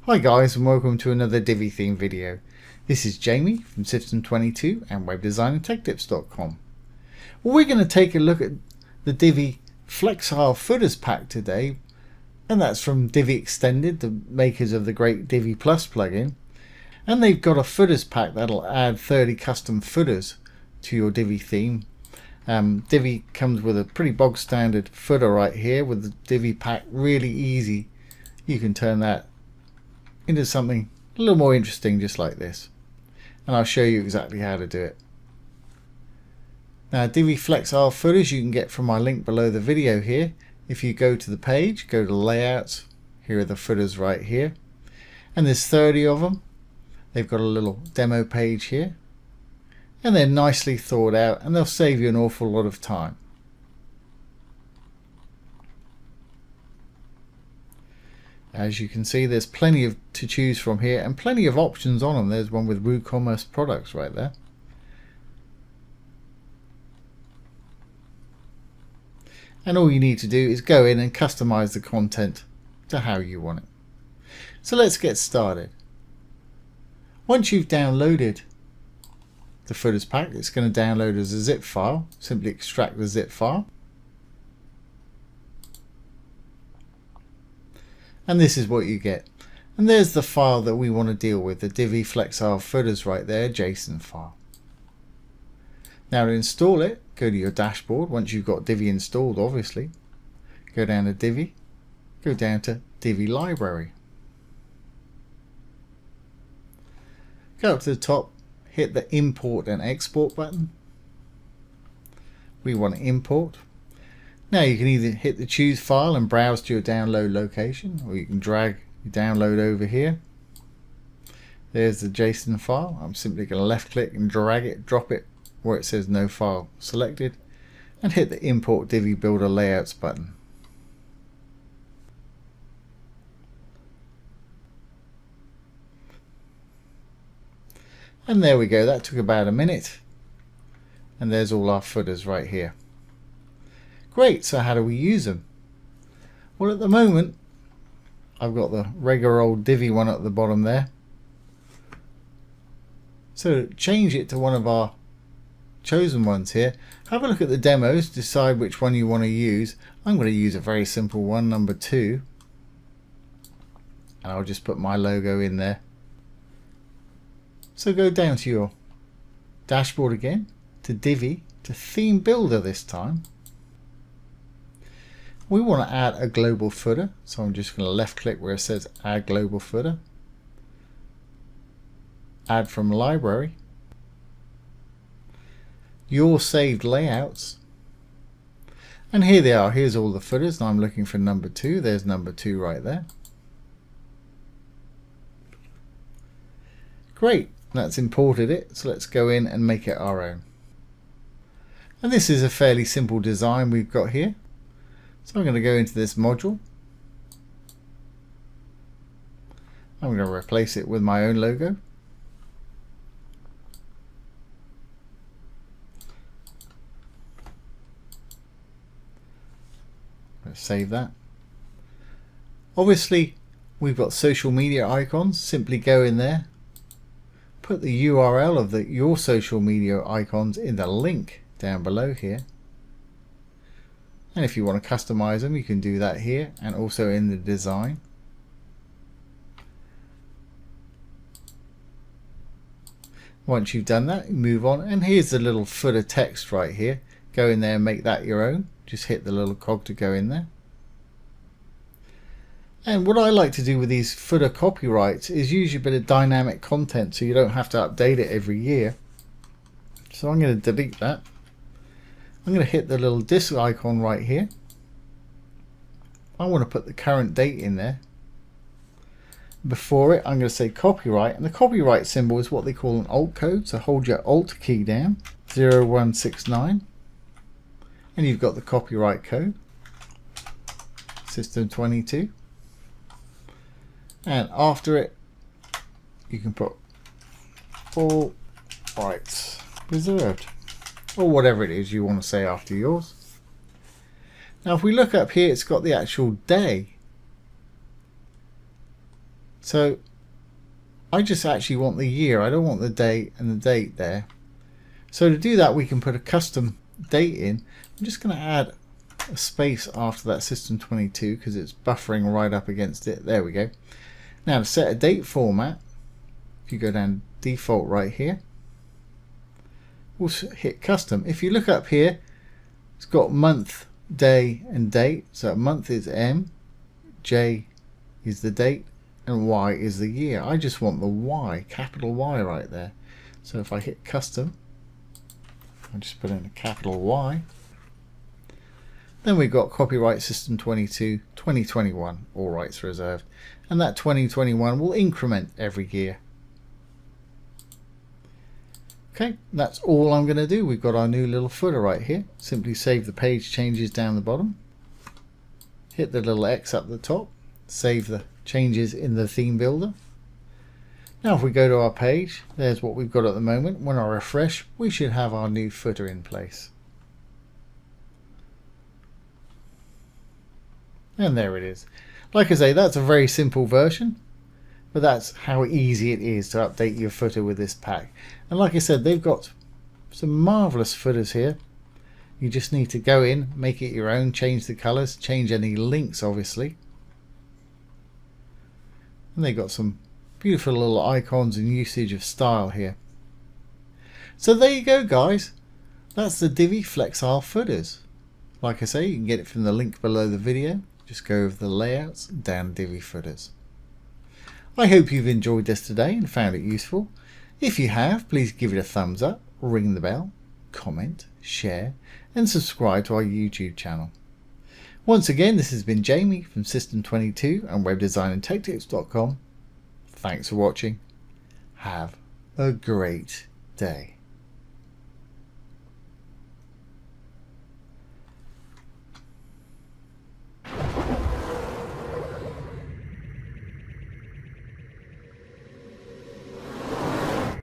Hi guys, and welcome to another Divi Theme video. This is Jamie from System22 and webdesignandtechtips.com. Well, we're going to take a look at the Divi Flexile Footers pack today, and that's from Divi Extended, the makers of the great Divi Plus plugin. And they've got a footers pack that'll add 30 custom footers to your Divi theme. Divi comes with a pretty bog standard footer right here with the Divi pack. Really easy. You can turn that into something a little more interesting, just like this, and I'll show you exactly how to do it. Now, Divi Flexile Footers you can get from my link below the video here. If you go to the page, go to layouts, here are the footers right here, and there's 30 of them. They've got a little demo page here, and they're nicely thought out, and they'll save you an awful lot of time. As you can see, there's plenty to choose from here and plenty of options on them. There's one with WooCommerce products right there. And all you need to do is go in and customize the content to how you want it. So let's get started. Once you've downloaded the footers pack, it's going to download as a zip file. Simply extract the zip file. And this is what you get. And there's the file that we want to deal with, the Divi Flexile Footers right there, JSON file. Now to install it, go to your dashboard. Once you've got Divi installed, obviously, go down to Divi, go down to Divi Library. Go up to the top, hit the import and export button. We want to import. Now you can either hit the choose file and browse to your download location, or you can drag your download over here. There's the JSON file. I'm simply going to left click and drag it, drop it where it says no file selected, and hit the import Divi Builder Layouts button. And there we go, that took about a minute, and there's all our footers right here. Great, so how do we use them? Well, at the moment I've got the regular old Divi one at the bottom there. So change it to one of our chosen ones here. Have a look at the demos, decide which one you want to use. I'm going to use a very simple one, number 2, and I'll just put my logo in there. So go down to your dashboard again, to Divi, to Theme Builder this time. We want to add a global footer, so I'm just going to left click where it says add global footer, add from library, your saved layouts, and here they are. Here's all the footers, and I'm looking for number 2. There's number 2 right there. Great, that's imported it, so let's go in and make it our own. And this is a fairly simple design we've got here. So I'm going to go into this module. I'm going to replace it with my own logo. Let's save that. Obviously, we've got social media icons. Simply go in there, put the URL of your social media icons in the link down below here. And if you want to customize them, you can do that here and also in the design. Once you've done that, you move on, and here's the little footer text right here. Go in there and make that your own. Just hit the little cog to go in there. And what I like to do with these footer copyrights is use a bit of dynamic content so you don't have to update it every year. So I'm going to delete that. I'm going to hit the little disk icon right here. I want to put the current date in there. Before it, I'm going to say copyright, and the copyright symbol is what they call an alt code. So hold your alt key down, 0169, and you've got the copyright code, System22. And after it, you can put all rights reserved, or whatever it is you want to say after yours. Now if we look up here, it's got the actual day. So I just actually want the year. I don't want the date and the date there. So to do that, we can put a custom date in. I'm just going to add a space after that System 22 because it's buffering right up against it. There we go. Now to set a date format, if you go down default right here, we'll hit custom. If you look up here, it's got month, day and date. So month is M, J is the date, and Y is the year. I just want the Y, capital Y right there. So if I hit custom, I'll just put in a capital Y. Then we've got copyright System 22 2021, all rights reserved, and that 2021 will increment every year. Okay, that's all I'm going to do. We've got our new little footer right here. Simply save the page changes down the bottom, hit the little X up the top, save the changes in the theme builder. Now if we go to our page, there's what we've got at the moment. When I refresh, we should have our new footer in place. And there it is. Like I say, that's a very simple version, but that's how easy it is to update your footer with this pack. And like I said, they've got some marvelous footers here. You just need to go in, make it your own, change the colors, change any links obviously. And they've got some beautiful little icons and usage of style here. So there you go guys, that's the Divi Flexile Footers. Like I say, you can get it from the link below the video. Just go over the layouts down Divi Footers. I hope you've enjoyed this today and found it useful. If you have, please give it a thumbs up, ring the bell, comment, share and subscribe to our YouTube channel. Once again, this has been Jamie from System 22 and webdesignandtechtips.com. Thanks for watching. Have a great day.